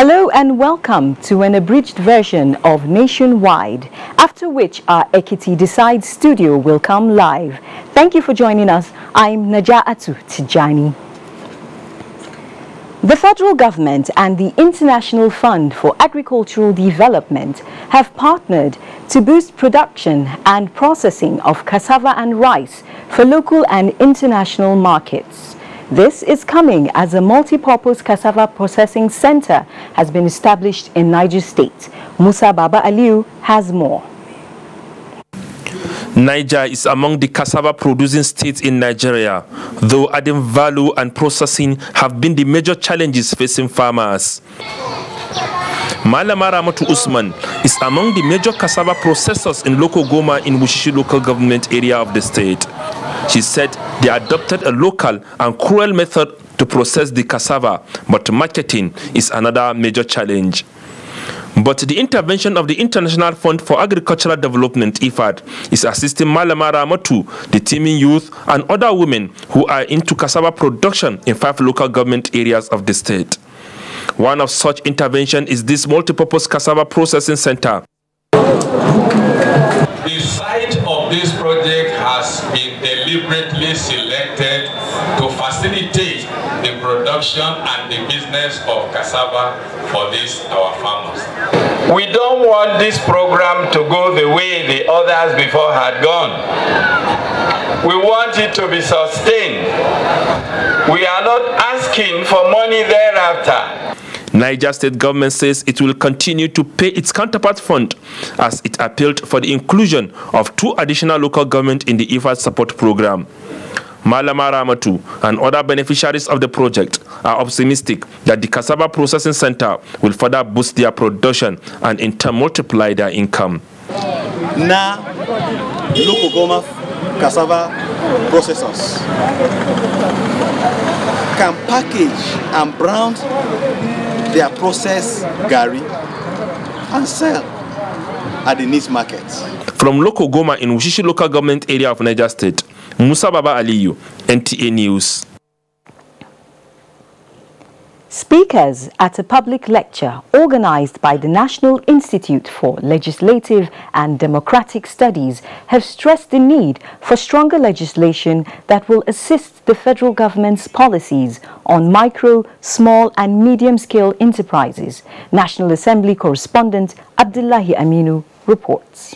Hello and welcome to an abridged version of Nationwide, after which our Ekiti Decide studio will come live. Thank you for joining us. I'm Naja'atu Tijani. The federal government and the International Fund for Agricultural Development have partnered to boost production and processing of cassava and rice for local and international markets. This is coming as a multi-purpose cassava processing center has been established in Niger State. Musa Baba Aliu has more. Niger is among the cassava producing states in Nigeria, though adding value and processing have been the major challenges facing farmers. Malama Ramatu Usman is among the major cassava processors in Local Goma in Wushishi local government area of the state. She said they adopted a local and cruel method to process the cassava, but marketing is another major challenge. But the intervention of the International Fund for Agricultural Development, IFAD, is assisting Malama Ramatu, the teeming youth, and other women who are into cassava production in 5 local government areas of the state. One of such intervention is this multipurpose cassava processing center. The site of this project has been deliberately selected to facilitate the production and the business of cassava for these our farmers. We don't want this program to go the way the others before had gone. We want it to be sustained. We are not asking for money thereafter. Niger State government says it will continue to pay its counterpart fund as it appealed for the inclusion of 2 additional local government in the IFAD support program. Malama Ramatu and other beneficiaries of the project are optimistic that the cassava processing center will further boost their production and in turn multiply their income. Now, local Goma cassava processors can package and brown their processed gari and sell at the niche markets. From Local Goma in Wushishi local government area of Niger State, Musa Baba Aliyu, NTA News. Speakers at a public lecture organized by the National Institute for Legislative and Democratic Studies have stressed the need for stronger legislation that will assist the federal government's policies on micro, small and medium-scale enterprises. National Assembly correspondent Abdullahi Aminu reports.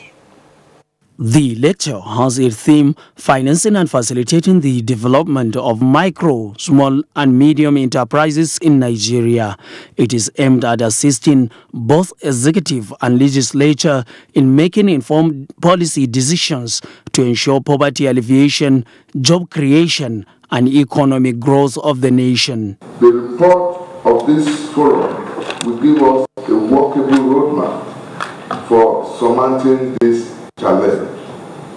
The lecture has a theme, financing and facilitating the development of micro, small and medium enterprises in Nigeria. It is aimed at assisting both executive and legislature in making informed policy decisions to ensure poverty alleviation, job creation and economic growth of the nation. The report of this forum will give us a workable roadmap for surmounting this challenge.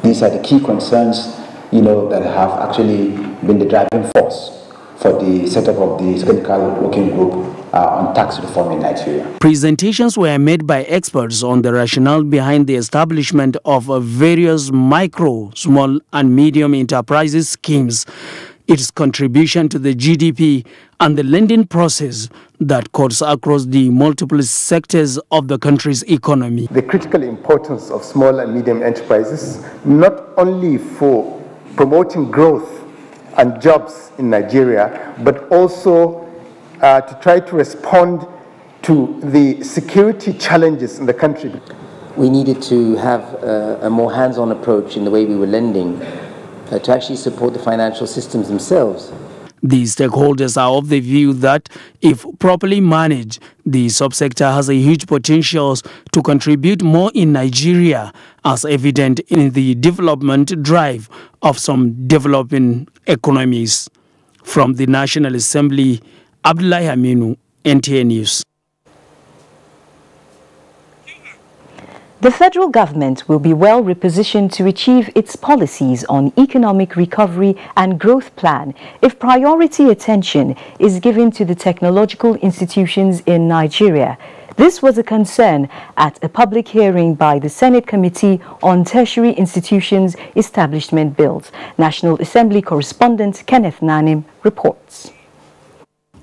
These are the key concerns, that have actually been the driving force for the setup of the technical working group on tax reform in Nigeria. Presentations were made by experts on the rationale behind the establishment of various micro, small and medium enterprises schemes, its contribution to the GDP and the lending process that cuts across the multiple sectors of the country's economy. The critical importance of small and medium enterprises, not only for promoting growth and jobs in Nigeria, but also to try to respond to the security challenges in the country. We needed to have a more hands-on approach in the way we were lending to actually support the financial systems themselves. The stakeholders are of the view that if properly managed, the subsector has a huge potential to contribute more in Nigeria, as evident in the development drive of some developing economies. From the National Assembly, Abdullahi Aminu, NTA News. The federal government will be well repositioned to achieve its policies on economic recovery and growth plan if priority attention is given to the technological institutions in Nigeria. This was a concern at a public hearing by the Senate Committee on Tertiary Institutions Establishment Bills. National Assembly correspondent Kenneth Nanim reports.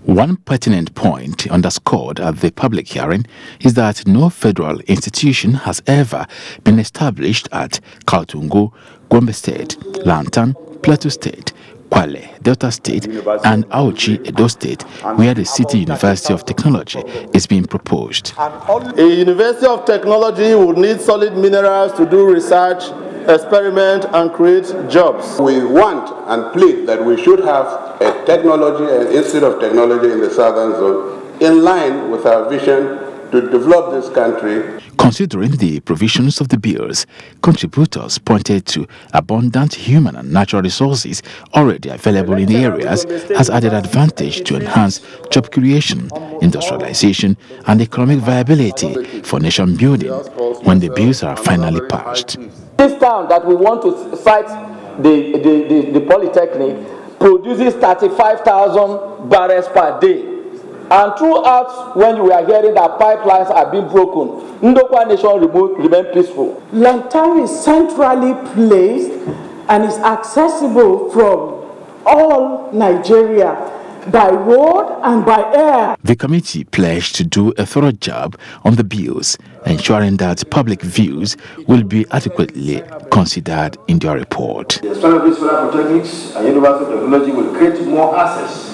One pertinent point underscored at the public hearing is that no federal institution has ever been established at Kaltungo, Gombe State, Lantan, Plateau State, Kwale, Delta State, and Auchi, Edo State, where the City University of Technology is being proposed. A University of Technology would need solid minerals to do research, experiment, and create jobs. We want and plead that we should have a technology, an institute of technology in the southern zone, in line with our vision to develop this country. Considering the provisions of the bills, contributors pointed to abundant human and natural resources already available in the areas as added advantage to enhance job creation, industrialization, and economic viability for nation building when the bills are finally passed. This town that we want to site the Polytechnic produces 35,000 barrels per day. And throughout, when you are hearing that pipelines are being broken, Ndokwa Nation remain peaceful. Lantan is centrally placed and is accessible from all Nigeria by road and by air. The committee pledged to do a thorough job on the bills, ensuring that public views will be adequately considered in their report. The expansion of these federal polytechnics and University of Technology will create more access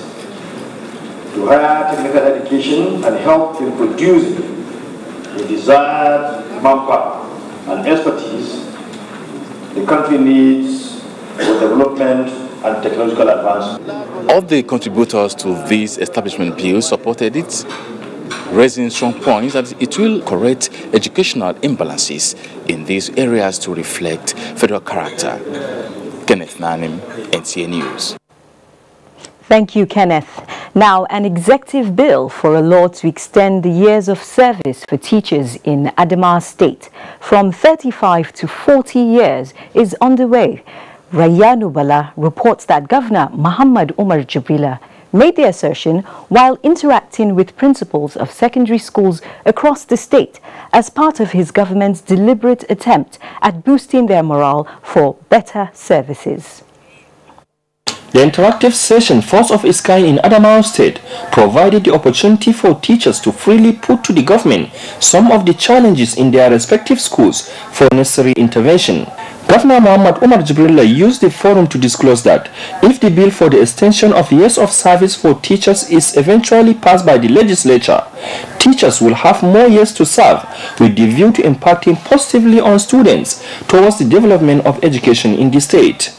to higher technical education and help in producing the desired manpower and expertise the country needs for development and technological advancement. All the contributors to these establishment bills supported it, raising strong points that it will correct educational imbalances in these areas to reflect federal character. Kenneth Nanim, NTA News. Thank you, Kenneth. Now, an executive bill for a law to extend the years of service for teachers in Adamawa State from 35 to 40 years is underway. Rayanu Bala reports that Governor Muhammad Umar Jibrila made the assertion while interacting with principals of secondary schools across the state as part of his government's deliberate attempt at boosting their morale for better services. The interactive session, first of its kind in Adamawa State, provided the opportunity for teachers to freely put to the government some of the challenges in their respective schools for necessary intervention. Governor Muhammad Umar Jibrila used the forum to disclose that if the bill for the extension of years of service for teachers is eventually passed by the legislature, teachers will have more years to serve with the view to impacting positively on students towards the development of education in the state.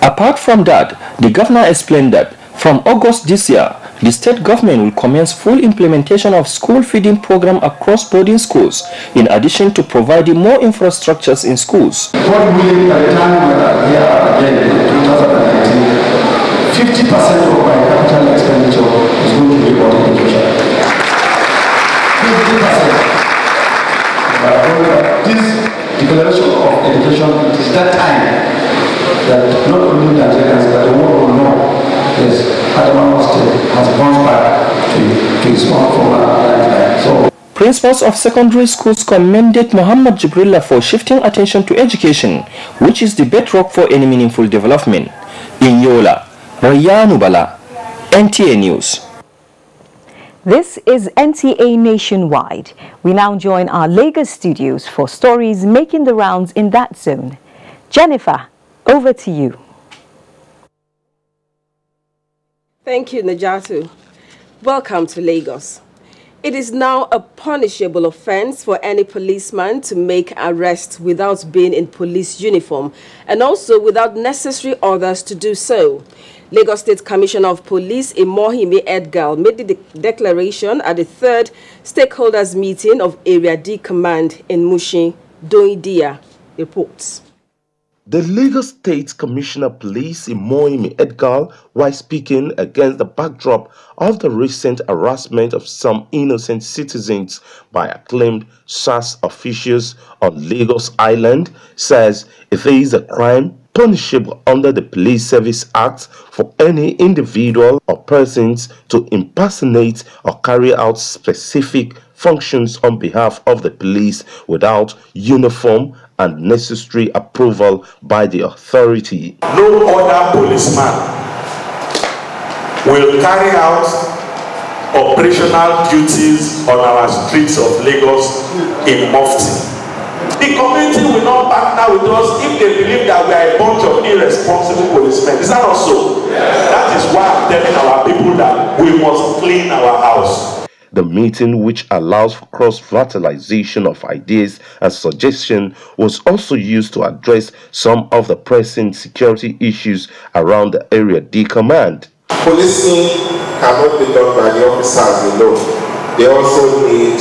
Apart from that, the governor explained that from August this year, the state government will commence full implementation of school feeding program across boarding schools, in addition to providing more infrastructures in schools. What we, by the time we are here again in 2019, 50% of my capital expenditure is going to be on education. 50%. This declaration of education, it is that time that not only Nigerians but the world will know, yes, Adamawa State has bounced back to its former life. So, principals of secondary schools commended Muhammad Jibrila for shifting attention to education, which is the bedrock for any meaningful development. In Yola, Rayanu Bala, NTA News. This is NTA Nationwide. We now join our Lagos studios for stories making the rounds in that zone. Jennifer, over to you. Thank you, Najatu. Welcome to Lagos. It is now a punishable offense for any policeman to make arrests without being in police uniform and also without necessary orders to do so. Lagos State Commissioner of Police Imohime Edgar made the declaration at the third stakeholders meeting of Area D Command in Mushin. Doidia reports. The Lagos State Commissioner of Police Imohime Edgar, while speaking against the backdrop of the recent harassment of some innocent citizens by acclaimed SAS officials on Lagos Island, says it is a crime punishable under the Police Service Act for any individual or persons to impersonate or carry out specific functions on behalf of the police without uniform and necessary approval by the authority. No other policeman will carry out operational duties on our streets of Lagos in Mufti. The community will not partner with us if they believe that we are a bunch of irresponsible policemen. Is that also? That is why I'm telling our people that we must clean our house. The meeting, which allows for cross-fertilization of ideas and suggestions, was also used to address some of the pressing security issues around the area D command. Policing cannot be done by the officers alone. They also need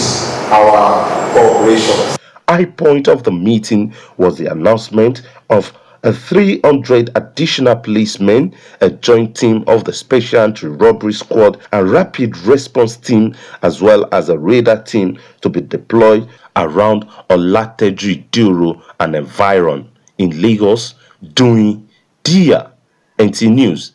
our cooperation. High point of the meeting was the announcement of 300 additional policemen, a joint team of the Special Anti-Robbery Squad and Rapid Response Team, as well as a radar team to be deployed around Olateju, Duro and environ. In Lagos, doing Dia, NT News.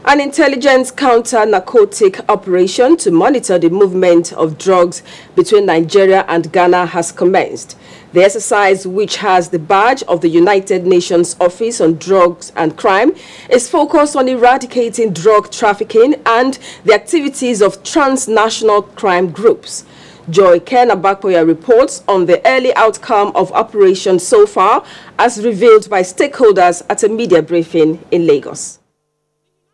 An intelligence counter-narcotic operation to monitor the movement of drugs between Nigeria and Ghana has commenced. The exercise, which has the badge of the United Nations Office on Drugs and Crime, is focused on eradicating drug trafficking and the activities of transnational crime groups. Joy Ken Abakoya reports on the early outcome of Operation so far, as revealed by stakeholders at a media briefing in Lagos.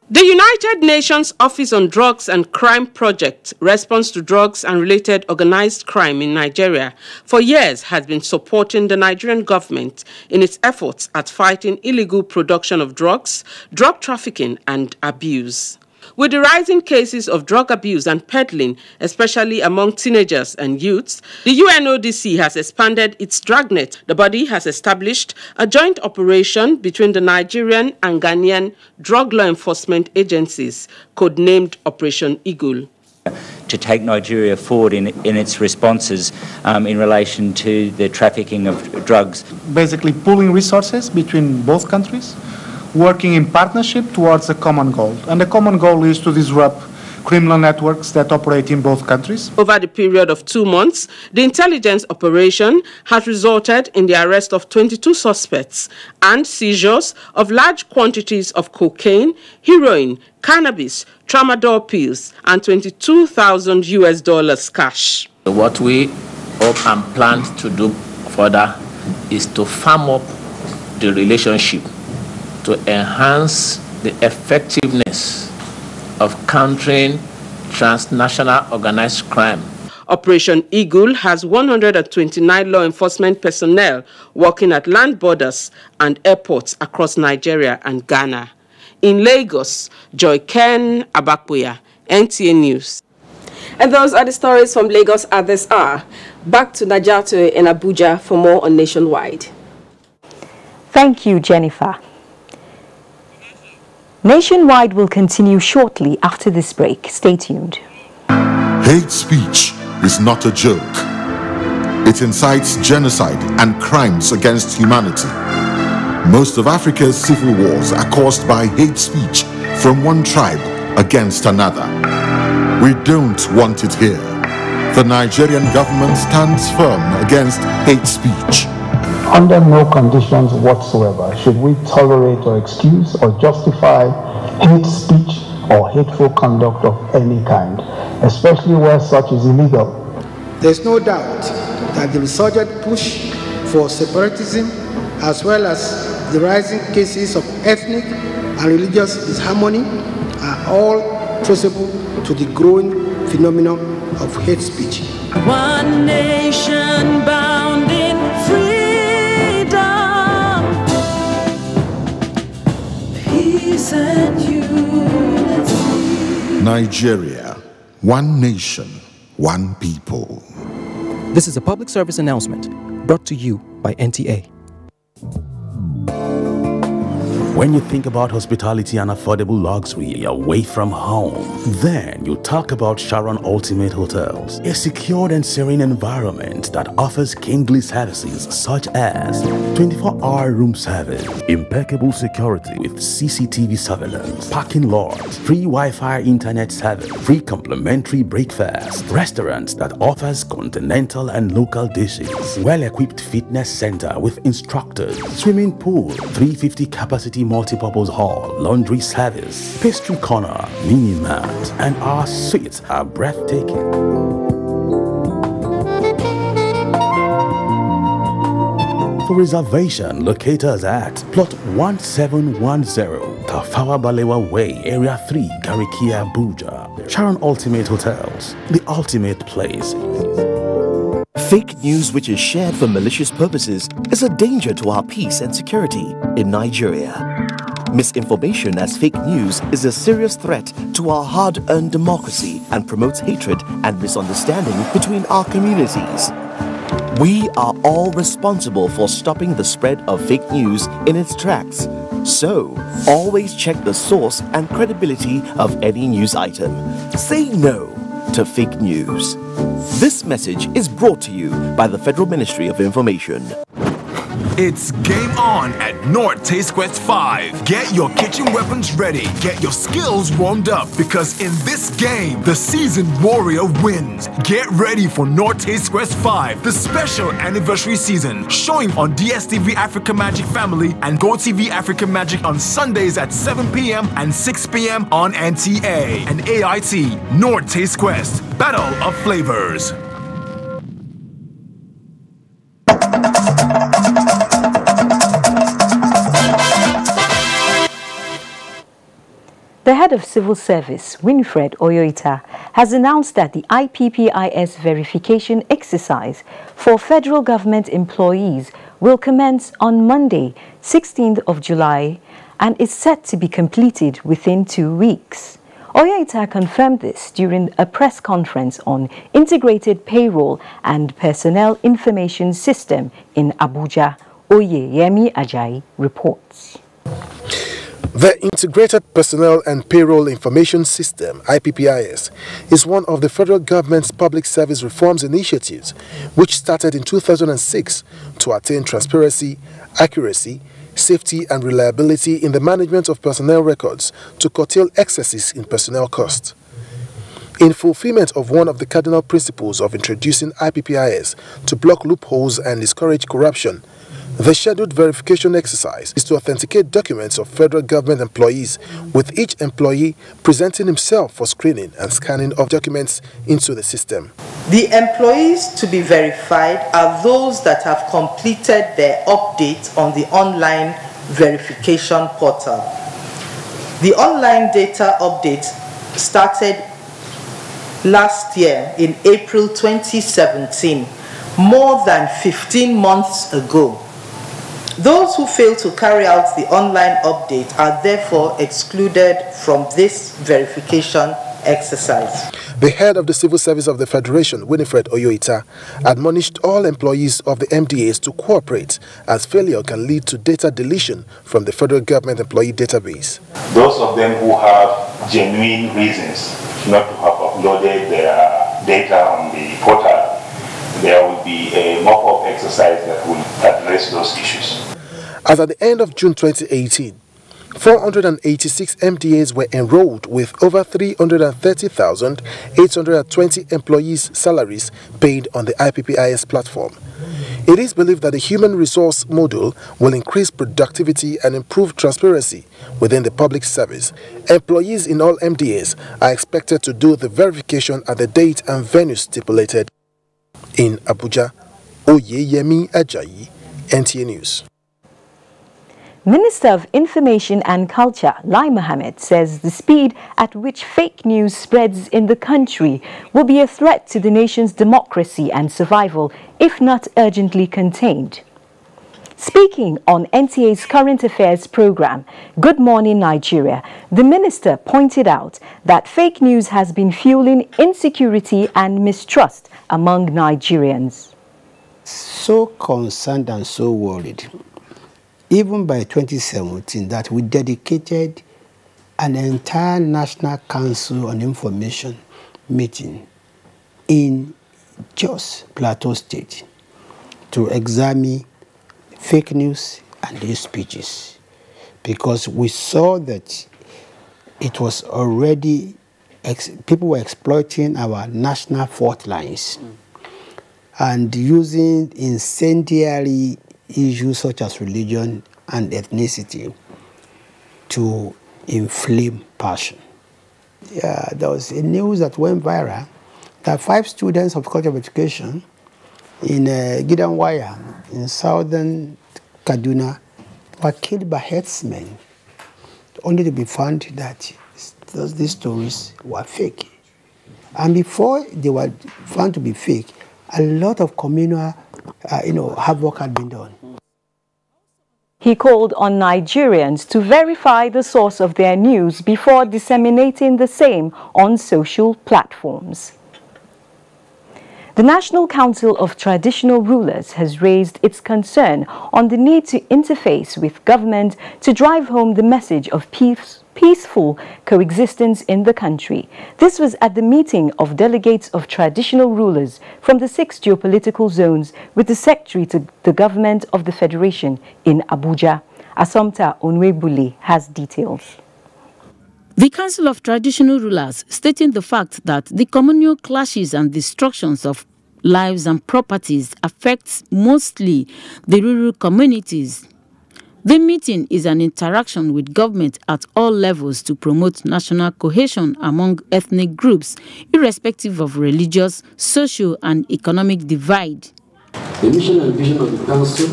The United Nations Office on Drugs and Crime Project, response to drugs and related organized crime in Nigeria, for years has been supporting the Nigerian government in its efforts at fighting illegal production of drugs, drug trafficking and abuse. With the rising cases of drug abuse and peddling, especially among teenagers and youths, the UNODC has expanded its dragnet. The body has established a joint operation between the Nigerian and Ghanaian drug law enforcement agencies, codenamed Operation Eagle, to take Nigeria forward in its responses in relation to the trafficking of drugs. Basically pooling resources between both countries, working in partnership towards a common goal. And the common goal is to disrupt criminal networks that operate in both countries. Over the period of 2 months, the intelligence operation has resulted in the arrest of 22 suspects and seizures of large quantities of cocaine, heroin, cannabis, tramadol pills, and $22,000 cash. What we hope and plan to do further is to firm up the relationship to enhance the effectiveness of countering transnational organized crime. Operation Eagle has 129 law enforcement personnel working at land borders and airports across Nigeria and Ghana. In Lagos, Joy Ken Abakoya, NTA News. And those are the stories from Lagos at this hour. Back to Najatu in Abuja for more on Nationwide. Thank you, Jennifer. Nationwide will continue shortly after this break. Stay tuned. Hate speech is not a joke. It incites genocide and crimes against humanity. Most of Africa's civil wars are caused by hate speech from one tribe against another. We don't want it here. The Nigerian government stands firm against hate speech. Under no conditions whatsoever should we tolerate or excuse or justify hate speech or hateful conduct of any kind, especially where such is illegal. There's no doubt that the resurgent push for separatism, as well as the rising cases of ethnic and religious disharmony, are all traceable to the growing phenomenon of hate speech. One nation bound in freedom. And unity. Nigeria, one nation, one people. This is a public service announcement brought to you by NTA. When you think about hospitality and affordable luxury away from home, then you talk about Sharon Ultimate Hotels, a secured and serene environment that offers kingly services such as 24-hour room service, impeccable security with CCTV surveillance, parking lots, free Wi-Fi internet service, free complimentary breakfast, restaurants that offers continental and local dishes, well-equipped fitness center with instructors, swimming pool, 350 capacity multipurpose hall, laundry service, pastry corner, mini mart, and our suites are breathtaking. For reservation, locate us at plot 1710, Tafawa Balewa Way, Area 3, Garikia, Abuja. Sharon Ultimate Hotels, the ultimate place. Fake news which is shared for malicious purposes is a danger to our peace and security in Nigeria. Misinformation as fake news is a serious threat to our hard-earned democracy and promotes hatred and misunderstanding between our communities. We are all responsible for stopping the spread of fake news in its tracks. So, always check the source and credibility of any news item. Say no to fake news. This message is brought to you by the Federal Ministry of Information. It's game on at North Taste Quest 5. Get your kitchen weapons ready. Get your skills warmed up because in this game, the seasoned warrior wins. Get ready for North Taste Quest 5, the special anniversary season, showing on DSTV Africa Magic Family and GoTV Africa Magic on Sundays at 7 p.m. and 6 p.m. on NTA and AIT. North Taste Quest, Battle of Flavors. The head of civil service, Winifred Oyoita, has announced that the IPPIS verification exercise for federal government employees will commence on Monday, 16th of July, and is set to be completed within 2 weeks. Oyoita confirmed this during a press conference on Integrated Payroll and Personnel Information System in Abuja. Oyeyemi Ajayi reports. The Integrated Personnel and Payroll Information System, IPPIS, is one of the federal government's public service reforms initiatives, which started in 2006 to attain transparency, accuracy, safety and reliability in the management of personnel records to curtail excesses in personnel costs. In fulfillment of one of the cardinal principles of introducing IPPIS to block loopholes and discourage corruption, the scheduled verification exercise is to authenticate documents of federal government employees, with each employee presenting himself for screening and scanning of documents into the system. The employees to be verified are those that have completed their update on the online verification portal. The online data update started last year in April 2017, more than 15 months ago. Those who fail to carry out the online update are therefore excluded from this verification exercise. The head of the Civil Service of the Federation, Winifred Oyoita, admonished all employees of the MDAs to cooperate, as failure can lead to data deletion from the federal government employee database. Those of them who have genuine reasons not to have uploaded their data on the portal, there will be a mock-up exercise that will address those issues. As at the end of June 2018, 486 MDAs were enrolled with over 330,820 employees' salaries paid on the IPPIS platform. It is believed that the human resource module will increase productivity and improve transparency within the public service. Employees in all MDAs are expected to do the verification at the date and venue stipulated. In Abuja, Oyeyemi Ajayi, NTA News. Minister of Information and Culture, Lai Mohammed, says the speed at which fake news spreads in the country will be a threat to the nation's democracy and survival if not urgently contained. Speaking on NTA's current affairs program, Good Morning Nigeria, the minister pointed out that fake news has been fueling insecurity and mistrust among Nigerians. So concerned and so worried, even by 2017, that we dedicated an entire National Council on Information meeting in Jos, Plateau State, to examine fake news and hate speeches, because we saw that it was already, people were exploiting our national fault lines and using incendiary issues such as religion and ethnicity to inflame passion. Yeah, there was a news that went viral that 5 students of College of Education in Gidanwaya in southern Kaduna were killed by herdsmen, only to be found that these stories were fake. And before they were found to be fake, a lot of communal havoc had been done. He called on Nigerians to verify the source of their news before disseminating the same on social platforms. The National Council of Traditional Rulers has raised its concern on the need to interface with government to drive home the message of peaceful coexistence in the country. This was at the meeting of delegates of traditional rulers from the 6 geopolitical zones with the Secretary to the Government of the Federation in Abuja. Assumpta Onwebule has details. The Council of Traditional Rulers stating the fact that the communal clashes and destructions of lives and properties affects mostly the rural communities. The meeting is an interaction with government at all levels to promote national cohesion among ethnic groups, irrespective of religious, social and economic divide. The mission and vision of the Council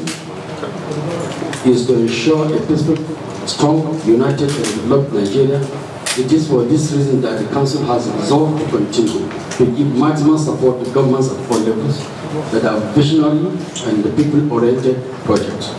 is to ensure a peaceful, strong, united and developed Nigeria. It is for this reason that the Council has resolved to continue to give maximum support to governments at all levels that are visionary and people-oriented projects.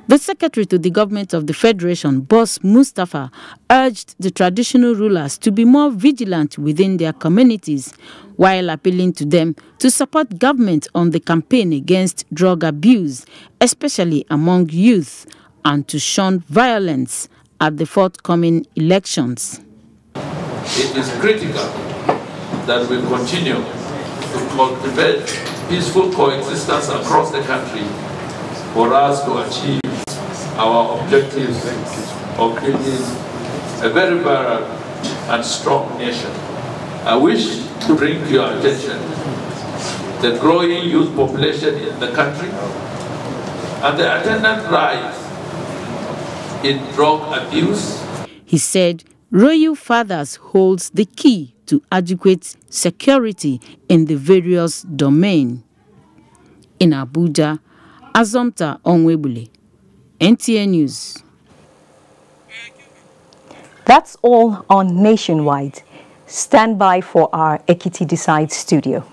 The Secretary to the Government of the Federation, Boss Mustafa, urged the traditional rulers to be more vigilant within their communities, while appealing to them to support government on the campaign against drug abuse, especially among youth, and to shun violence at the forthcoming elections. It is critical that we continue to cultivate peaceful coexistence across the country for us to achieve our objectives of creating a very vibrant and strong nation. I wish to bring to your attention the growing youth population in the country and the attendant rise in drug abuse. He said royal fathers holds the key to adequate security in the various domains. In Abuja, Assumpta Onwebule, NTN News. That's all on Nationwide. Stand by for our Ekiti Decide studio.